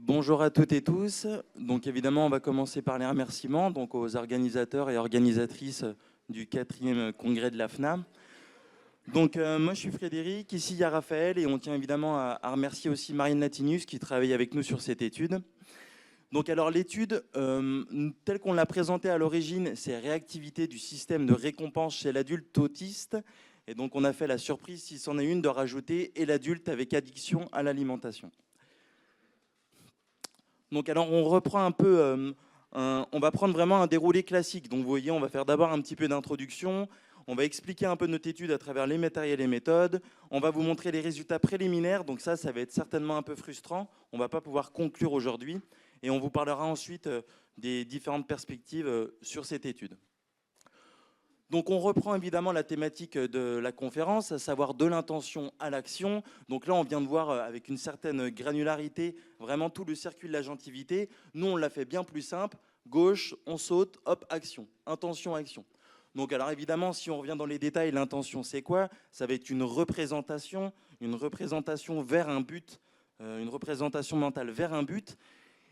Bonjour à toutes et tous. Donc évidemment, on va commencer par les remerciements donc aux organisateurs et organisatrices du 4e congrès de l'AFNA. Donc moi je suis Frédéric, ici il y a Raphaël et on tient évidemment à remercier aussi Marine Latinius qui travaille avec nous sur cette étude. Donc alors l'étude, telle qu'on l'a présentée à l'origine, c'est réactivité du système de récompense chez l'adulte autiste. Et donc on a fait la surprise, si c'en est une, de rajouter et l'adulte avec addiction à l'alimentation. Donc alors on reprend un peu, on va prendre vraiment un déroulé classique. Donc vous voyez, on va faire d'abord un petit peu d'introduction, on va expliquer un peu notre étude à travers les matériels et méthodes, on va vous montrer les résultats préliminaires, donc ça va être certainement un peu frustrant, on ne va pas pouvoir conclure aujourd'hui, et on vous parlera ensuite des différentes perspectives sur cette étude. Donc on reprend évidemment la thématique de la conférence, à savoir de l'intention à l'action. Donc là, on vient de voir avec une certaine granularité vraiment tout le circuit de l'agentivité. Nous, on l'a fait bien plus simple. Gauche, on saute, hop, action. Intention, action. Donc alors évidemment, si on revient dans les détails, l'intention, c'est quoi? Ça va être une représentation vers un but, une représentation mentale vers un but.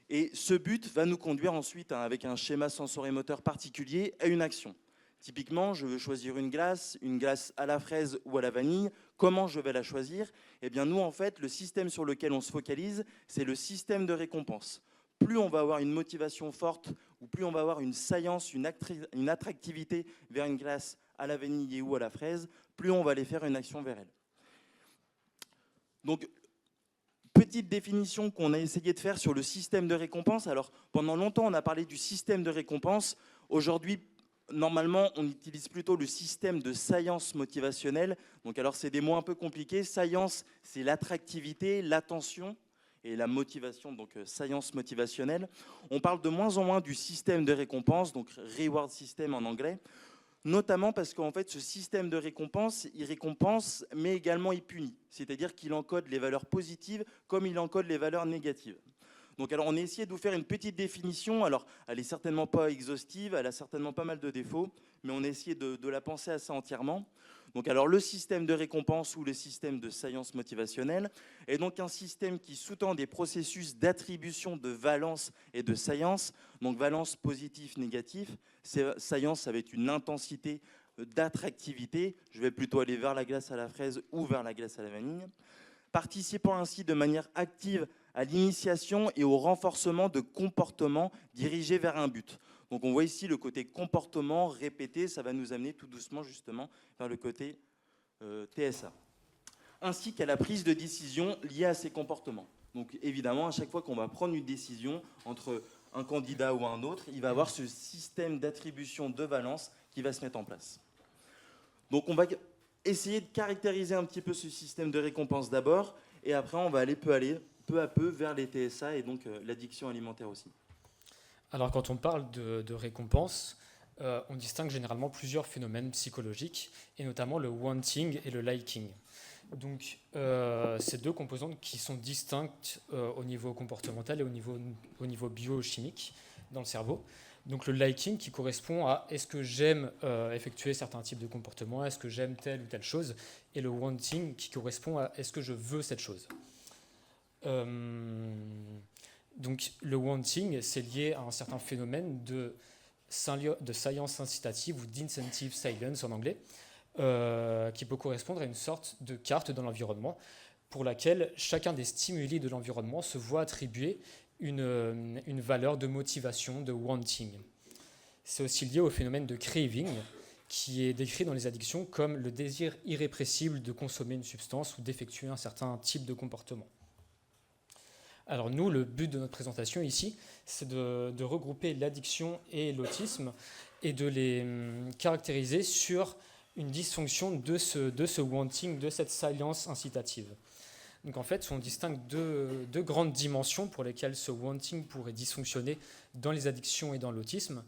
Et ce but va nous conduire ensuite, avec un schéma sensorimoteur particulier, à une action. Typiquement, je veux choisir une glace à la fraise ou à la vanille. Comment je vais la choisir? Eh bien, nous, en fait, le système sur lequel on se focalise, c'est le système de récompense. Plus on va avoir une motivation forte, ou plus on va avoir une science, une attractivité vers une glace à la vanille ou à la fraise, plus on va aller faire une action vers elle. Donc, petite définition qu'on a essayé de faire sur le système de récompense. Alors, pendant longtemps, on a parlé du système de récompense. Aujourd'hui, normalement, on utilise plutôt le système de science motivationnelle. Donc, alors, c'est des mots un peu compliqués. Science, c'est l'attractivité, l'attention et la motivation, donc science motivationnelle. On parle de moins en moins du système de récompense, donc reward system en anglais, notamment parce qu'en fait, ce système de récompense, il récompense, mais également il punit. C'est-à-dire qu'il encode les valeurs positives comme il encode les valeurs négatives. Donc alors on a essayé de vous faire une petite définition. Alors elle n'est certainement pas exhaustive, elle a certainement pas mal de défauts, mais on a essayé de la penser assez entièrement. Donc alors le système de récompense ou le système de science motivationnelle est donc un système qui sous-tend des processus d'attribution de valence et de science. Donc valence positif, négatif. Science, ça va être une intensité d'attractivité. Je vais plutôt aller vers la glace à la fraise ou vers la glace à la vanille. Participant ainsi de manière active à l'initiation et au renforcement de comportements dirigés vers un but. Donc on voit ici le côté comportement répété, ça va nous amener tout doucement justement vers le côté TSA. Ainsi qu'à la prise de décision liée à ces comportements. Donc évidemment, à chaque fois qu'on va prendre une décision entre un candidat ou un autre, il va y avoir ce système d'attribution de valence qui va se mettre en place. Donc on va essayer de caractériser un petit peu ce système de récompense d'abord, et après on va aller peu à peu vers les TSA et donc l'addiction alimentaire aussi. Alors quand on parle de récompense, on distingue généralement plusieurs phénomènes psychologiques, et notamment le wanting et le liking. Donc ces deux composantes qui sont distinctes au niveau comportemental et au niveau biochimique dans le cerveau. Donc le liking qui correspond à est-ce que j'aime effectuer certains types de comportements, est-ce que j'aime telle ou telle chose, et le wanting qui correspond à est-ce que je veux cette chose. Donc le wanting, c'est lié à un certain phénomène de science incitative ou d'incentive silence en anglais, qui peut correspondre à une sorte de carte dans l'environnement pour laquelle chacun des stimuli de l'environnement se voit attribuer une valeur de motivation, de wanting. C'est aussi lié au phénomène de craving, qui est décrit dans les addictions comme le désir irrépressible de consommer une substance ou d'effectuer un certain type de comportement. Alors nous, le but de notre présentation ici, c'est de regrouper l'addiction et l'autisme et de les caractériser sur une dysfonction de ce wanting, de cette salience incitative. Donc en fait, on distingue deux grandes dimensions pour lesquelles ce wanting pourrait dysfonctionner dans les addictions et dans l'autisme.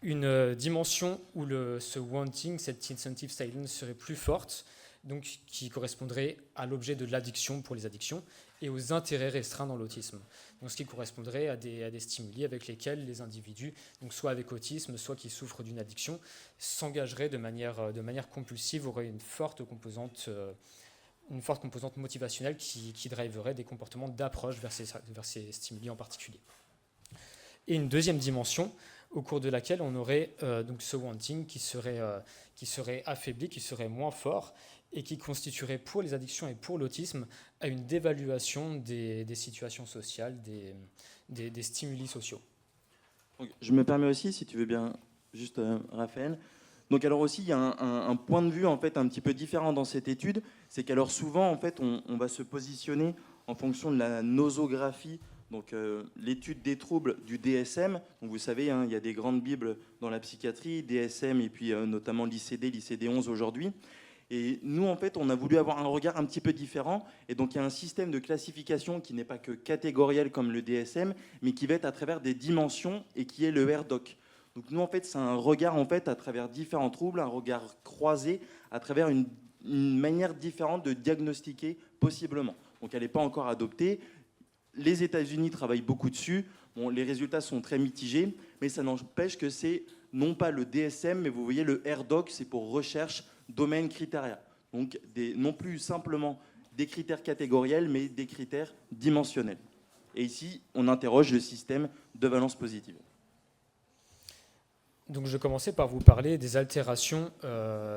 Une dimension où ce wanting, cette incentive silence serait plus forte, donc qui correspondrait à l'objet de l'addiction pour les addictions et aux intérêts restreints dans l'autisme. Donc ce qui correspondrait à des stimuli avec lesquels les individus, donc soit avec autisme, soit qui souffrent d'une addiction, s'engageraient de manière compulsive, auraient une forte composante une forte composante motivationnelle qui driverait des comportements d'approche vers ces stimuli en particulier. Et une deuxième dimension au cours de laquelle on aurait donc ce wanting qui serait affaibli, qui serait moins fort et qui constituerait pour les addictions et pour l'autisme à une dévaluation des situations sociales, des stimuli sociaux. Donc, je me permets aussi, si tu veux bien, juste Raphaël. Donc alors aussi, il y a un point de vue en fait un petit peu différent dans cette étude, c'est qu'alors souvent en fait on va se positionner en fonction de la nosographie, donc l'étude des troubles du DSM. Donc vous savez, hein, il y a des grandes bibles dans la psychiatrie, DSM et puis notamment l'ICD-11 aujourd'hui. Et nous, en fait, on a voulu avoir un regard un petit peu différent. Et donc, il y a un système de classification qui n'est pas que catégoriel comme le DSM, mais qui va être à travers des dimensions et qui est le RDoC. Donc, nous, en fait, c'est un regard en fait, à travers différents troubles, un regard croisé à travers une manière différente de diagnostiquer possiblement. Donc, elle n'est pas encore adoptée. Les États-Unis travaillent beaucoup dessus. Bon, les résultats sont très mitigés, mais ça n'empêche que c'est non pas le DSM, mais vous voyez, le RDoC, c'est pour recherche domaine critériel. Donc non plus simplement des critères catégoriels, mais des critères dimensionnels. Et ici, on interroge le système de valence positive. Donc je commençais par vous parler des altérations,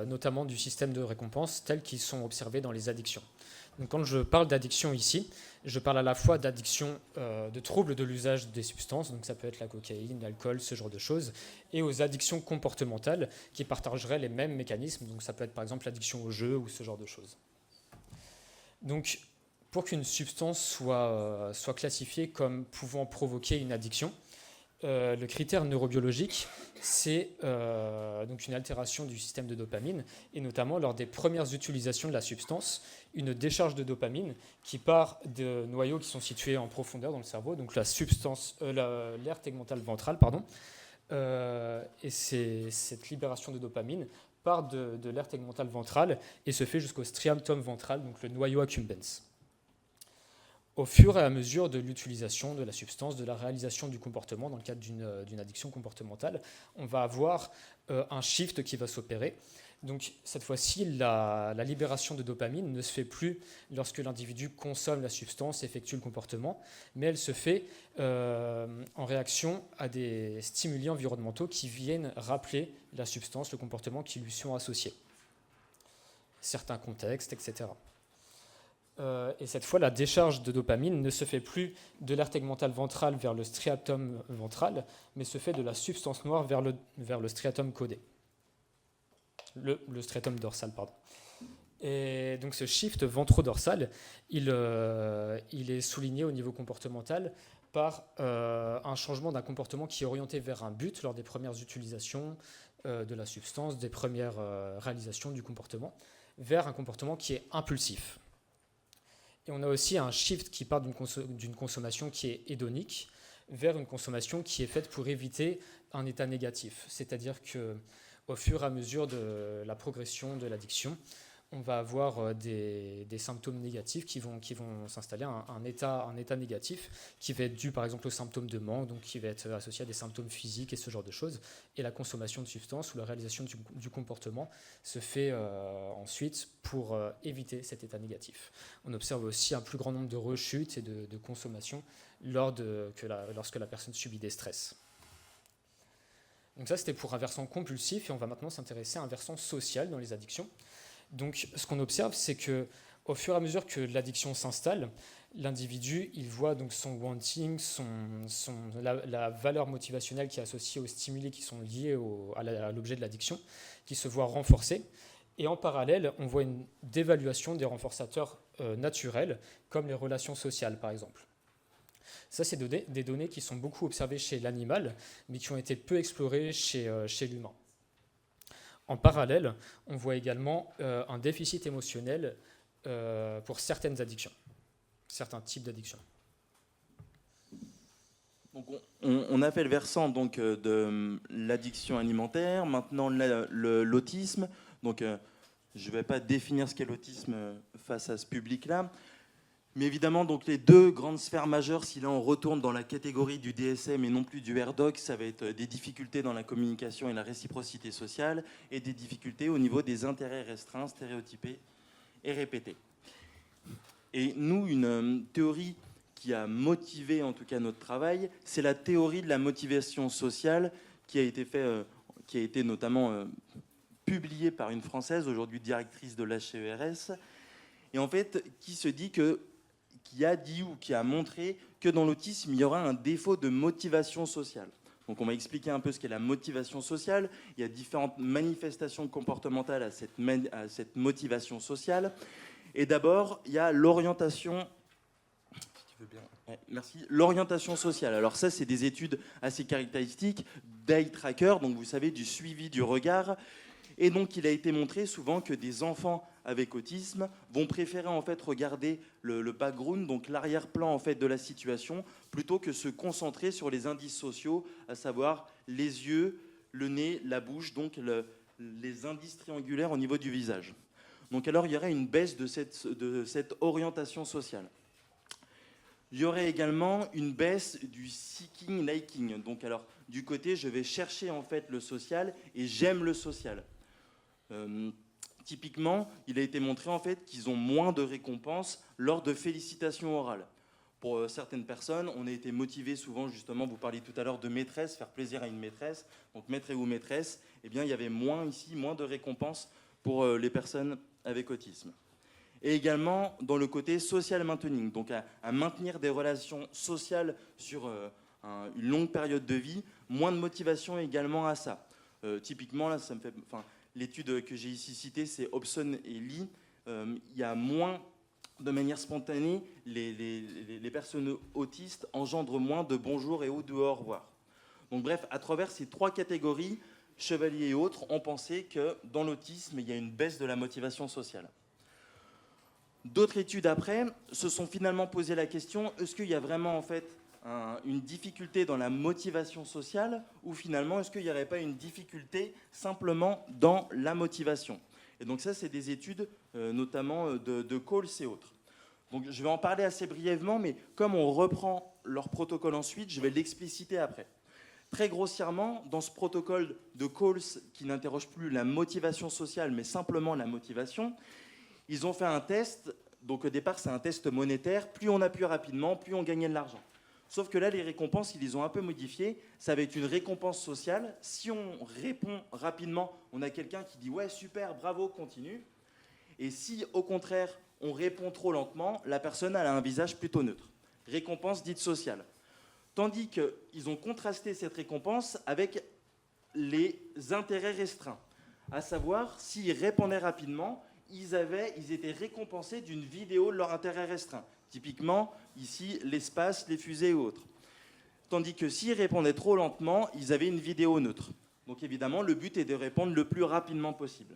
notamment du système de récompense, telles qu'ils sont observées dans les addictions. Donc quand je parle d'addiction ici, je parle à la fois d'addiction, de troubles de l'usage des substances, donc ça peut être la cocaïne, l'alcool, ce genre de choses, et aux addictions comportementales qui partageraient les mêmes mécanismes, donc ça peut être par exemple l'addiction au jeu ou ce genre de choses. Donc pour qu'une substance soit classifiée comme pouvant provoquer une addiction, le critère neurobiologique, c'est donc une altération du système de dopamine, et notamment lors des premières utilisations de la substance, une décharge de dopamine qui part de noyaux qui sont situés en profondeur dans le cerveau, donc l'aire tegmentale ventrale, et cette libération de dopamine part de l'aire tegmentale ventrale et se fait jusqu'au striatum ventral, donc le noyau accumbens. Au fur et à mesure de l'utilisation de la substance, de la réalisation du comportement, dans le cadre d'une addiction comportementale, on va avoir un shift qui va s'opérer. Donc cette fois-ci, la libération de dopamine ne se fait plus lorsque l'individu consomme la substance, effectue le comportement, mais elle se fait en réaction à des stimuli environnementaux qui viennent rappeler la substance, le comportement qui lui sont associés. Certains contextes, etc. Et cette fois, la décharge de dopamine ne se fait plus de l'aire tegmentale ventrale vers le striatum ventral, mais se fait de la substance noire vers le striatum caudé. Le striatum dorsal, pardon. Et donc ce shift ventrodorsal, il est souligné au niveau comportemental par un changement d'un comportement qui est orienté vers un but lors des premières utilisations de la substance, des premières réalisations du comportement, vers un comportement qui est impulsif. Et on a aussi un shift qui part d'une consommation qui est hédonique vers une consommation qui est faite pour éviter un état négatif. C'est-à-dire qu'au fur et à mesure de la progression de l'addiction, on va avoir des symptômes négatifs qui vont s'installer, un état négatif qui va être dû par exemple aux symptômes de manque, donc qui va être associé à des symptômes physiques et ce genre de choses. Et la consommation de substances ou la réalisation du comportement se fait ensuite pour éviter cet état négatif. On observe aussi un plus grand nombre de rechutes et de consommation lorsque la personne subit des stress. Donc ça, c'était pour un versant compulsif, et on va maintenant s'intéresser à un versant social dans les addictions. Donc, ce qu'on observe, c'est qu'au fur et à mesure que l'addiction s'installe, l'individu, il voit donc son wanting, la valeur motivationnelle qui est associée aux stimuli qui sont liés à l'objet de l'addiction, qui se voit renforcée. Et en parallèle, on voit une dévaluation des renforçateurs naturels, comme les relations sociales, par exemple. Ça, c'est des données qui sont beaucoup observées chez l'animal, mais qui ont été peu explorées chez l'humain. En parallèle, on voit également un déficit émotionnel pour certaines addictions, certains types d'addictions. Donc on a fait le versant donc, de l'addiction alimentaire, maintenant l'autisme. Donc je ne vais pas définir ce qu'est l'autisme face à ce public-là. Mais évidemment, donc, les deux grandes sphères majeures, si là on retourne dans la catégorie du DSM et non plus du RDoC, ça va être des difficultés dans la communication et la réciprocité sociale et des difficultés au niveau des intérêts restreints, stéréotypés et répétés. Et nous, une théorie qui a motivé en tout cas notre travail, c'est la théorie de la motivation sociale qui a été notamment publiée par une Française, aujourd'hui directrice de l'HCERS, et en fait qui se dit qui a montré que dans l'autisme, il y aura un défaut de motivation sociale. Donc on va expliquer un peu ce qu'est la motivation sociale. Il y a différentes manifestations comportementales à cette motivation sociale. Et d'abord, il y a l'orientation. Si tu veux bien. Ouais, merci. L'orientation sociale. Alors ça, c'est des études assez caractéristiques d'eye tracker, donc vous savez, du suivi du regard. Et donc, il a été montré souvent que des enfants avec autisme vont préférer en fait regarder le background, donc l'arrière-plan en fait de la situation, plutôt que se concentrer sur les indices sociaux, à savoir les yeux, le nez, la bouche, donc les indices triangulaires au niveau du visage. Donc alors, il y aurait une baisse de cette orientation sociale. Il y aurait également une baisse du seeking liking. Donc alors, du côté, je vais chercher en fait le social et j'aime le social. Typiquement, il a été montré en fait qu'ils ont moins de récompenses lors de félicitations orales. Pour certaines personnes, on a été motivé souvent, justement, vous parliez tout à l'heure de maîtresse, faire plaisir à une maîtresse, donc maître ou maîtresse, eh bien, il y avait moins de récompenses pour les personnes avec autisme. Et également dans le côté social maintening, donc à maintenir des relations sociales sur une longue période de vie, moins de motivation également à ça. Typiquement, là, ça me fait... L'étude que j'ai ici citée, c'est Hobson et Lee. Il y a moins, de manière spontanée, les personnes autistes engendrent moins de bonjour et ou de au revoir. Donc bref, à travers ces trois catégories, Chevalier et autres ont pensé que dans l'autisme, il y a une baisse de la motivation sociale. D'autres études après se sont finalement posé la question, est-ce qu'il y a vraiment en fait une difficulté dans la motivation sociale ou finalement est-ce qu'il n'y aurait pas une difficulté simplement dans la motivation? Et donc ça, c'est des études notamment de Coles et autres. Donc je vais en parler assez brièvement, mais comme on reprend leur protocole ensuite, je vais l'expliciter après. Très grossièrement, dans ce protocole de Coles qui n'interroge plus la motivation sociale, mais simplement la motivation, ils ont fait un test. Donc au départ, c'est un test monétaire. Plus on appuie rapidement, plus on gagnait de l'argent. Sauf que là, les récompenses, ils les ont un peu modifiées. Ça va être une récompense sociale. Si on répond rapidement, on a quelqu'un qui dit « Ouais, super, bravo, continue ». Et si, au contraire, on répond trop lentement, la personne elle a un visage plutôt neutre. Récompense dite sociale. Tandis qu'ils ont contrasté cette récompense avec les intérêts restreints. À savoir, s'ils répondaient rapidement, ils étaient récompensés d'une vidéo de leur intérêt restreint. Typiquement, ici, l'espace, les fusées et autres. Tandis que s'ils répondaient trop lentement, ils avaient une vidéo neutre. Donc évidemment, le but est de répondre le plus rapidement possible.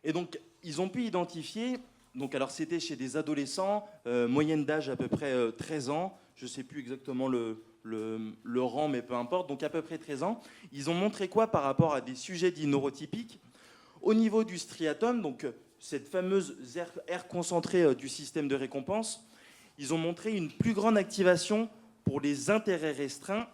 Et donc, ils ont pu identifier, donc alors c'était chez des adolescents, moyenne d'âge à peu près 13 ans, je ne sais plus exactement le rang, mais peu importe, donc à peu près 13 ans. Ils ont montré quoi par rapport à des sujets dits neurotypiques? Au niveau du striatum, donc cette fameuse aire concentrée du système de récompense, ils ont montré une plus grande activation pour les intérêts restreints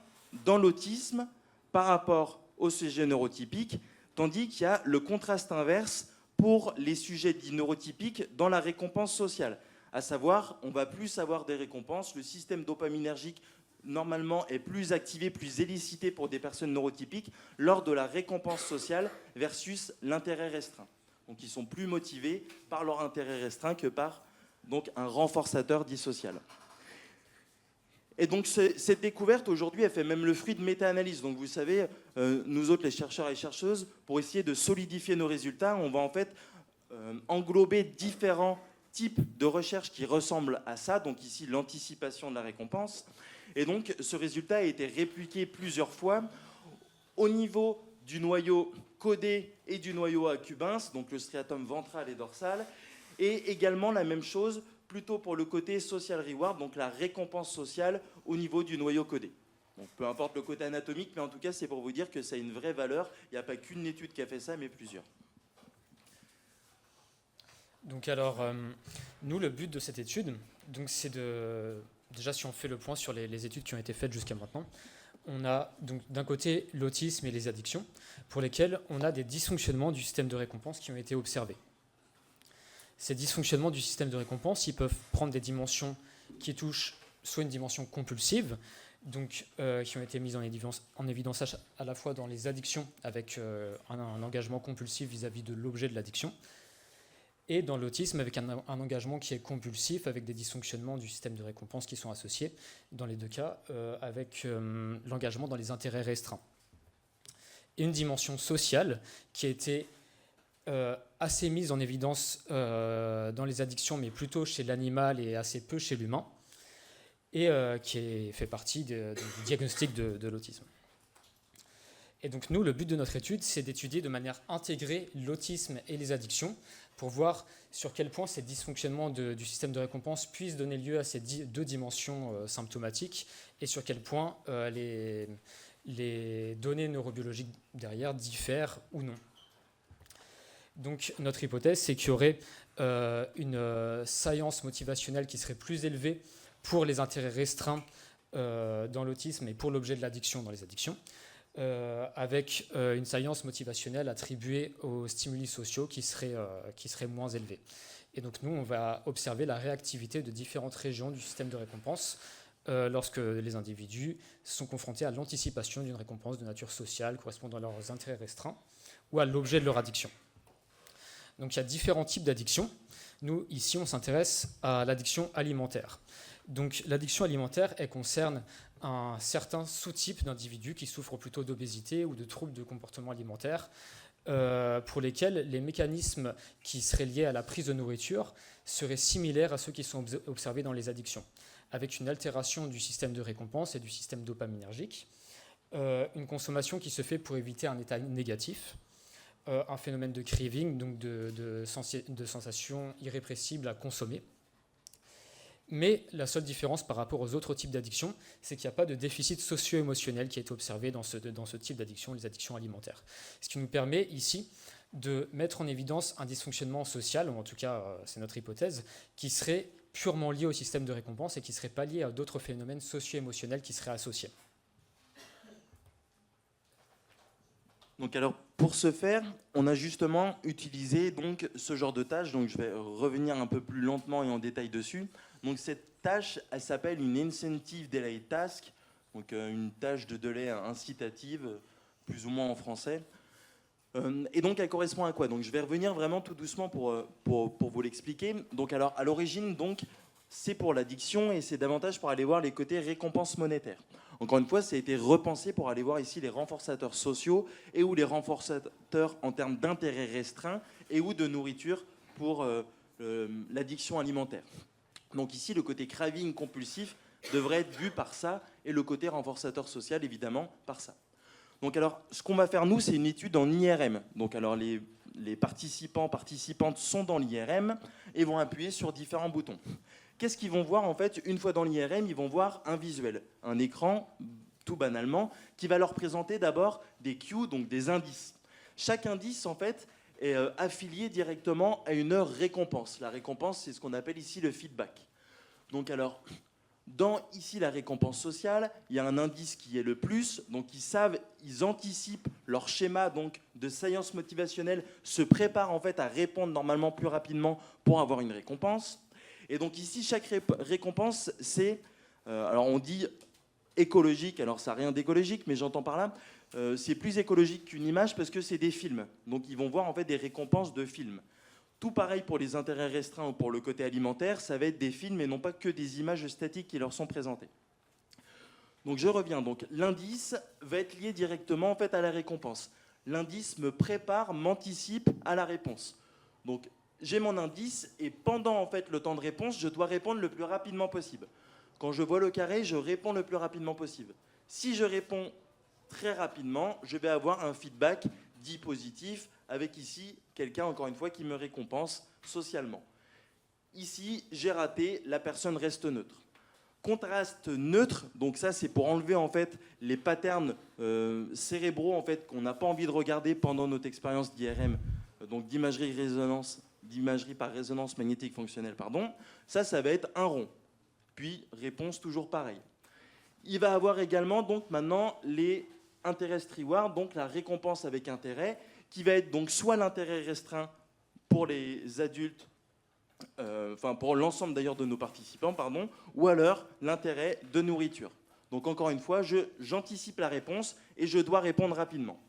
dans l'autisme par rapport au sujet neurotypique, tandis qu'il y a le contraste inverse pour les sujets dits neurotypiques dans la récompense sociale. À savoir, on va plus avoir des récompenses, le système dopaminergique normalement est plus activé, plus élicité pour des personnes neurotypiques lors de la récompense sociale versus l'intérêt restreint. Donc ils sont plus motivés par leur intérêt restreint que par donc, un renforçateur dit social. Et donc cette découverte aujourd'hui, elle fait même le fruit de méta-analyses. Donc vous savez, nous autres les chercheurs et chercheuses, pour essayer de solidifier nos résultats, on va en fait englober différents types de recherches qui ressemblent à ça. Donc ici, l'anticipation de la récompense. Et donc ce résultat a été répliqué plusieurs fois au niveau du noyau codé et du noyau accumbens, donc le striatum ventral et dorsal, et également la même chose plutôt pour le côté social reward, donc la récompense sociale au niveau du noyau codé. Donc, peu importe le côté anatomique, mais en tout cas, c'est pour vous dire que ça a une vraie valeur. Il n'y a pas qu'une étude qui a fait ça, mais plusieurs. Donc alors, nous, le but de cette étude, donc, c'est de... Déjà, si on fait le point sur les études qui ont été faites jusqu'à maintenant, on a donc d'un côté l'autisme et les addictions, pour lesquels on a des dysfonctionnements du système de récompense qui ont été observés. Ces dysfonctionnements du système de récompense, ils peuvent prendre des dimensions qui touchent soit une dimension compulsive, donc, qui ont été mises en évidence à la fois dans les addictions, avec un engagement compulsif vis-à-vis de l'objet de l'addiction, et dans l'autisme, avec un engagement qui est compulsif, avec des dysfonctionnements du système de récompense qui sont associés, dans les deux cas, avec l'engagement dans les intérêts restreints. Et une dimension sociale qui a été assez mise en évidence dans les addictions, mais plutôt chez l'animal et assez peu chez l'humain, et qui fait partie du diagnostic de l'autisme. Et donc nous, le but de notre étude, c'est d'étudier de manière intégrée l'autisme et les addictions pour voir sur quel point ces dysfonctionnements du système de récompense puissent donner lieu à ces deux dimensions symptomatiques et sur quel point les données neurobiologiques derrière diffèrent ou non. Donc notre hypothèse, c'est qu'il y aurait une science motivationnelle qui serait plus élevée pour les intérêts restreints dans l'autisme et pour l'objet de l'addiction dans les addictions, avec une science motivationnelle attribuée aux stimuli sociaux qui serait moins élevée. Et donc nous, on va observer la réactivité de différentes régions du système de récompense lorsque les individus sont confrontés à l'anticipation d'une récompense de nature sociale correspondant à leurs intérêts restreints ou à l'objet de leur addiction. Donc il y a différents types d'addictions. Nous, ici, on s'intéresse à l'addiction alimentaire. Donc l'addiction alimentaire, elle concerne un certain sous-type d'individus qui souffrent plutôt d'obésité ou de troubles de comportement alimentaire, pour lesquels les mécanismes qui seraient liés à la prise de nourriture seraient similaires à ceux qui sont observés dans les addictions, avec une altération du système de récompense et du système dopaminergique, une consommation qui se fait pour éviter un état négatif, un phénomène de craving, donc de sensation irrépressible à consommer. Mais la seule différence par rapport aux autres types d'addictions, c'est qu'il n'y a pas de déficit socio-émotionnel qui a été observé dans ce type d'addiction, les addictions alimentaires. Ce qui nous permet ici de mettre en évidence un dysfonctionnement social, ou en tout cas c'est notre hypothèse, qui serait purement lié au système de récompense et qui ne serait pas lié à d'autres phénomènes socio-émotionnels qui seraient associés. Donc alors, pour ce faire, on a justement utilisé donc ce genre de tâche. Donc je vais revenir un peu plus lentement et en détail dessus. Donc cette tâche, elle s'appelle une Incentive Delay Task, donc une tâche de délai incitative, plus ou moins en français. Et donc elle correspond à quoi? Donc je vais revenir vraiment tout doucement pour vous l'expliquer. Donc alors à l'origine, donc c'est pour l'addiction et c'est davantage pour aller voir les côtés récompenses monétaires. Encore une fois, ça a été repensé pour aller voir ici les renforçateurs sociaux et ou les renforçateurs en termes d'intérêt restreint et ou de nourriture pour l'addiction alimentaire. Donc ici, le côté craving compulsif devrait être vu par ça et le côté renforçateur social, évidemment, par ça. Donc alors, ce qu'on va faire, nous, c'est une étude en IRM. Donc alors, les participantes sont dans l'IRM et vont appuyer sur différents boutons. Qu'est-ce qu'ils vont voir en fait une fois dans l'IRM? Ils vont voir un visuel, un écran, tout banalement, qui va leur présenter d'abord des cues, donc des indices. Chaque indice en fait est affilié directement à une heure récompense. La récompense, c'est ce qu'on appelle ici le feedback. Donc alors, dans ici la récompense sociale, il y a un indice qui est le plus, donc ils anticipent leur schéma donc de science motivationnelle, se préparent en fait à répondre normalement plus rapidement pour avoir une récompense. Et donc ici, chaque récompense, c'est, alors on dit écologique, alors ça n'a rien d'écologique, mais j'entends par là, c'est plus écologique qu'une image parce que c'est des films. Donc ils vont voir en fait des récompenses de films. Tout pareil pour les intérêts restreints ou pour le côté alimentaire, ça va être des films et non pas que des images statiques qui leur sont présentées. Donc je reviens, donc l'indice va être lié directement en fait à la récompense. L'indice me prépare, m'anticipe à la réponse. Donc j'ai mon indice et pendant en fait le temps de réponse, je dois répondre le plus rapidement possible. Quand je vois le carré, je réponds le plus rapidement possible. Si je réponds très rapidement, je vais avoir un feedback dit positif avec ici quelqu'un encore une fois qui me récompense socialement. Ici, j'ai raté, la personne reste neutre. Contraste neutre, donc ça c'est pour enlever en fait les patterns cérébraux en fait qu'on n'a pas envie de regarder pendant notre expérience d'IRM, donc d'imagerie par résonance magnétique fonctionnelle, pardon. Ça va être un rond. Puis réponse toujours pareil. Il va avoir également donc maintenant les interest reward, donc la récompense avec intérêt, qui va être donc soit l'intérêt restreint pour les adultes pour l'ensemble d'ailleurs de nos participants, pardon, ou alors l'intérêt de nourriture. Donc encore une fois, j'anticipe la réponse et je dois répondre rapidement.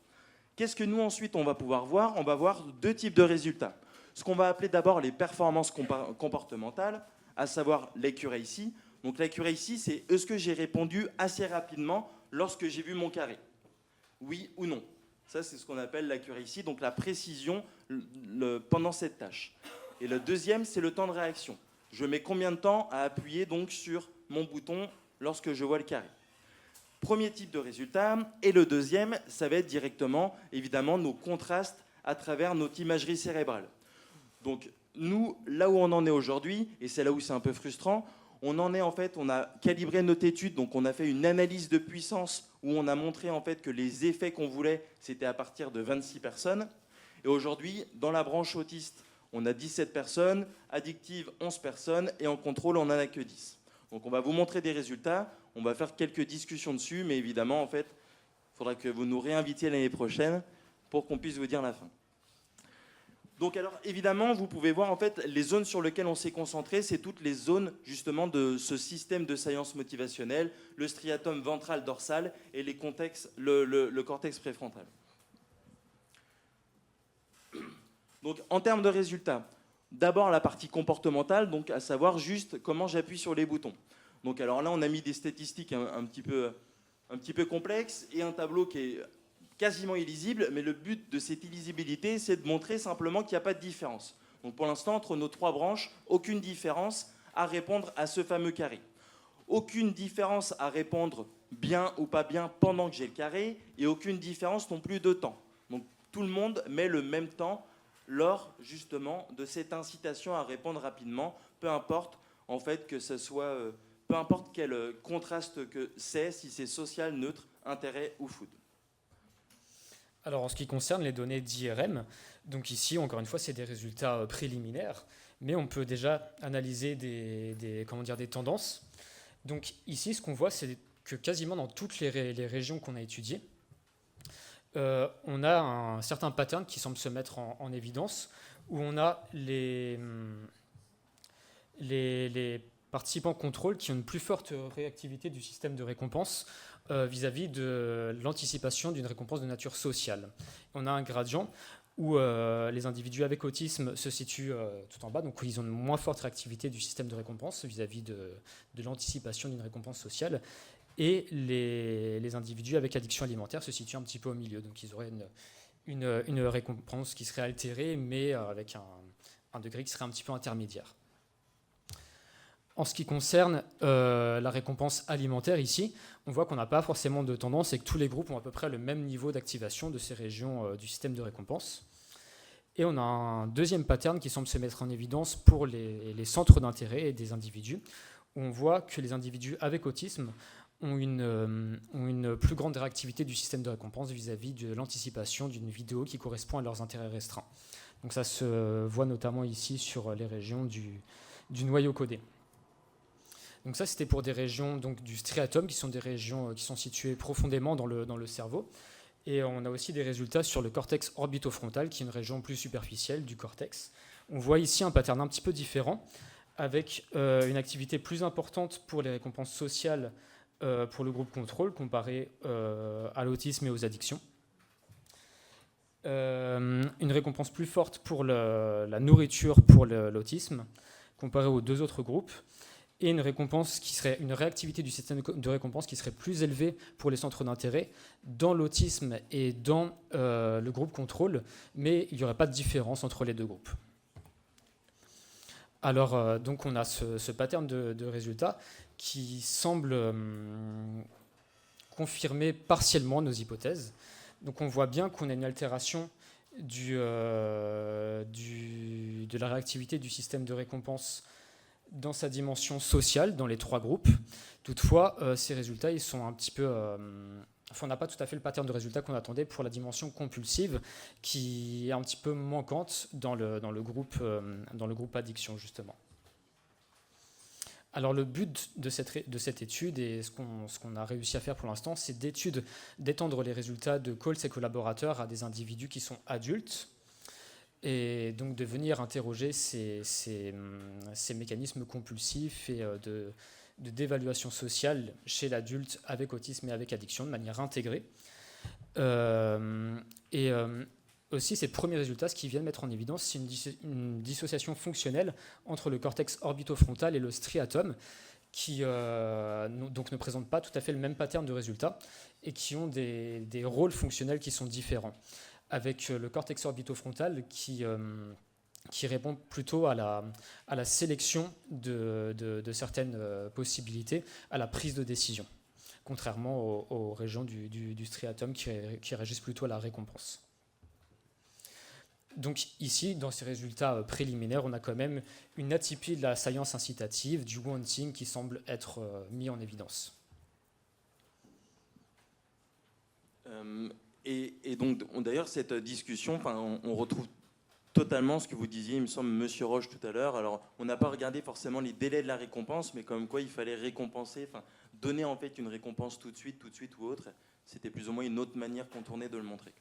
Qu'est-ce que nous ensuite on va pouvoir voir? On va voir deux types de résultats. Ce qu'on va appeler d'abord les performances comportementales, à savoir l'accuracy. Donc l'accuracy, c'est est-ce que j'ai répondu assez rapidement lorsque j'ai vu mon carré? Oui ou non? Ça, c'est ce qu'on appelle l'accuracy, donc la précision pendant cette tâche. Et le deuxième, c'est le temps de réaction. Je mets combien de temps à appuyer donc sur mon bouton lorsque je vois le carré? Premier type de résultat. Et le deuxième, ça va être directement, évidemment, nos contrastes à travers notre imagerie cérébrale. Donc, nous, là où on en est aujourd'hui, et c'est là où c'est un peu frustrant, on a calibré notre étude, donc on a fait une analyse de puissance où on a montré en fait que les effets qu'on voulait, c'était à partir de 26 personnes. Et aujourd'hui, dans la branche autiste, on a 17 personnes, addictive 11 personnes, et en contrôle, on n'en a que 10. Donc on va vous montrer des résultats, on va faire quelques discussions dessus, mais évidemment, en fait, il faudra que vous nous réinvitiez l'année prochaine pour qu'on puisse vous dire la fin. Donc alors évidemment, vous pouvez voir en fait les zones sur lesquelles on s'est concentré, c'est toutes les zones justement de ce système de science motivationnelle, le striatum ventral dorsal et le cortex préfrontal. Donc en termes de résultats, d'abord la partie comportementale, donc à savoir juste comment j'appuie sur les boutons. Donc alors là, on a mis des statistiques un petit peu complexes et un tableau qui est quasiment illisible, mais le but de cette illisibilité, c'est de montrer simplement qu'il n'y a pas de différence. Donc pour l'instant, entre nos trois branches, aucune différence à répondre à ce fameux carré. Aucune différence à répondre bien ou pas bien pendant que j'ai le carré, et aucune différence non plus de temps. Donc tout le monde met le même temps lors justement de cette incitation à répondre rapidement, peu importe en fait que ce soit, peu importe quel contraste que c'est, si c'est social, neutre, intérêt ou food. Alors en ce qui concerne les données d'IRM, donc ici encore une fois c'est des résultats préliminaires, mais on peut déjà analyser des tendances. Donc ici ce qu'on voit c'est que quasiment dans toutes les régions qu'on a étudiées, on a un certain pattern qui semble se mettre en évidence, où on a les participants contrôle qui ont une plus forte réactivité du système de récompense vis-à-vis de l'anticipation d'une récompense de nature sociale. On a un gradient où les individus avec autisme se situent tout en bas, donc où ils ont une moins forte réactivité du système de récompense vis-à-vis de l'anticipation d'une récompense sociale, et les individus avec addiction alimentaire se situent un petit peu au milieu, donc ils auraient une récompense qui serait altérée, mais avec un degré qui serait un petit peu intermédiaire. En ce qui concerne la récompense alimentaire ici, on voit qu'on n'a pas forcément de tendance et que tous les groupes ont à peu près le même niveau d'activation de ces régions du système de récompense. Et on a un deuxième pattern qui semble se mettre en évidence pour les centres d'intérêt des individus, où on voit que les individus avec autisme ont une plus grande réactivité du système de récompense vis-à-vis de l'anticipation d'une vidéo qui correspond à leurs intérêts restreints. Donc ça se voit notamment ici sur les régions du noyau codé. Donc ça, c'était pour des régions donc, du striatum, qui sont des régions qui sont situées profondément dans le cerveau. Et on a aussi des résultats sur le cortex orbitofrontal, qui est une région plus superficielle du cortex. On voit ici un pattern un petit peu différent, avec une activité plus importante pour les récompenses sociales pour le groupe contrôle, comparé à l'autisme et aux addictions. Une récompense plus forte pour la nourriture pour l'autisme, comparé aux deux autres groupes. Et une récompense qui serait une réactivité du système de récompense qui serait plus élevée pour les centres d'intérêt dans l'autisme et dans le groupe contrôle, mais il n'y aurait pas de différence entre les deux groupes. Alors, donc on a ce pattern de résultats qui semble confirmer partiellement nos hypothèses. Donc on voit bien qu'on a une altération de la réactivité du système de récompense dans sa dimension sociale, dans les trois groupes. Toutefois, ces résultats, ils sont un petit peu... on n'a pas tout à fait le pattern de résultats qu'on attendait pour la dimension compulsive, qui est un petit peu manquante dans le groupe addiction, justement. Alors, le but de cette étude, et ce qu'on a réussi à faire pour l'instant, c'est d'étendre les résultats de Coles et collaborateurs à des individus qui sont adultes, et donc de venir interroger ces mécanismes compulsifs et d'évaluation sociale chez l'adulte avec autisme et avec addiction de manière intégrée. Aussi, ces premiers résultats, ce qui viennent mettre en évidence, c'est une dissociation fonctionnelle entre le cortex orbitofrontal et le striatum, qui donc ne présentent pas tout à fait le même pattern de résultats et qui ont des rôles fonctionnels qui sont différents. Avec le cortex orbitofrontal qui répond plutôt à la sélection de certaines possibilités, à la prise de décision, contrairement aux régions du striatum qui réagissent plutôt à la récompense. Donc ici, dans ces résultats préliminaires, on a quand même une atypie de la science incitative, du wanting qui semble être mis en évidence. Et donc, d'ailleurs, cette discussion, on retrouve totalement ce que vous disiez, il me semble, Monsieur Roche tout à l'heure. Alors, on n'a pas regardé forcément les délais de la récompense, mais comme quoi il fallait récompenser, donner en fait une récompense tout de suite ou autre. C'était plus ou moins une autre manière contournée de le montrer.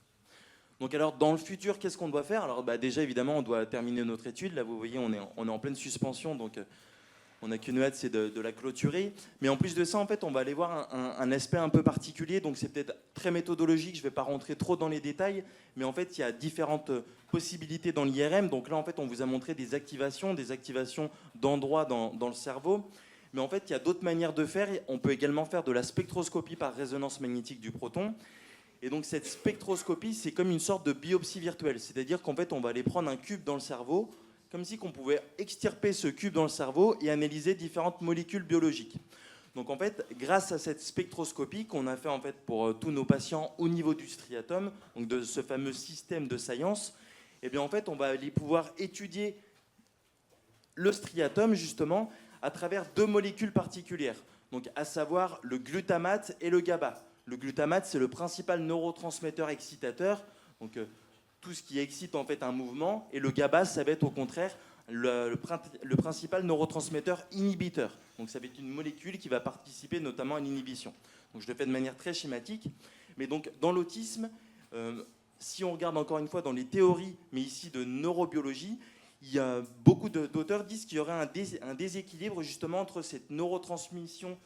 Donc alors, dans le futur, qu'est-ce qu'on doit faire? Alors déjà, évidemment, on doit terminer notre étude. Là, vous voyez, on est en pleine suspension, donc on n'a qu'une hâte, c'est de la clôturer. Mais en plus de ça, en fait, on va aller voir un aspect un peu particulier. Donc c'est peut-être très méthodologique, je ne vais pas rentrer trop dans les détails. Mais en fait, il y a différentes possibilités dans l'IRM. Donc là, en fait, on vous a montré des activations d'endroits dans le cerveau. Mais en fait, il y a d'autres manières de faire. On peut également faire de la spectroscopie par résonance magnétique du proton. Et donc cette spectroscopie, c'est comme une sorte de biopsie virtuelle. C'est-à-dire qu'en fait, on va aller prendre un cube dans le cerveau, comme si on pouvait extirper ce cube dans le cerveau et analyser différentes molécules biologiques. Donc en fait, grâce à cette spectroscopie qu'on a fait en fait pour tous nos patients au niveau du striatum, donc de ce fameux système de science, eh bien en fait, on va aller pouvoir étudier le striatum justement à travers deux molécules particulières, donc à savoir le glutamate et le GABA. Le glutamate, c'est le principal neurotransmetteur excitateur, donc tout ce qui excite en fait un mouvement, et le GABA, ça va être au contraire le principal neurotransmetteur inhibiteur. Donc ça va être une molécule qui va participer notamment à l'inhibition. Donc je le fais de manière très schématique, mais donc dans l'autisme, si on regarde encore une fois dans les théories, mais ici de neurobiologie, il y a beaucoup d'auteurs qui disent qu'il y aurait un déséquilibre justement entre cette neurotransmission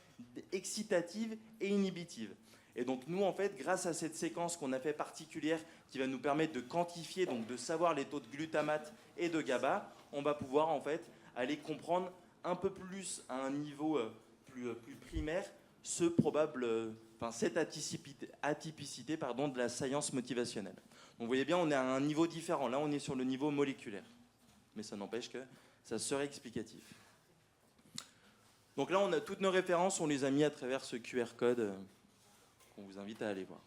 excitative et inhibitive. Et donc nous, en fait, grâce à cette séquence qu'on a fait particulière, qui va nous permettre de quantifier, donc de savoir les taux de glutamate et de GABA, on va pouvoir en fait aller comprendre un peu plus à un niveau plus primaire cette atypicité de la science motivationnelle. Donc vous voyez bien, on est à un niveau différent. Là, on est sur le niveau moléculaire. Mais ça n'empêche que ça serait explicatif. Donc là, on a toutes nos références, on les a mis à travers ce QR code qu'on vous invite à aller voir.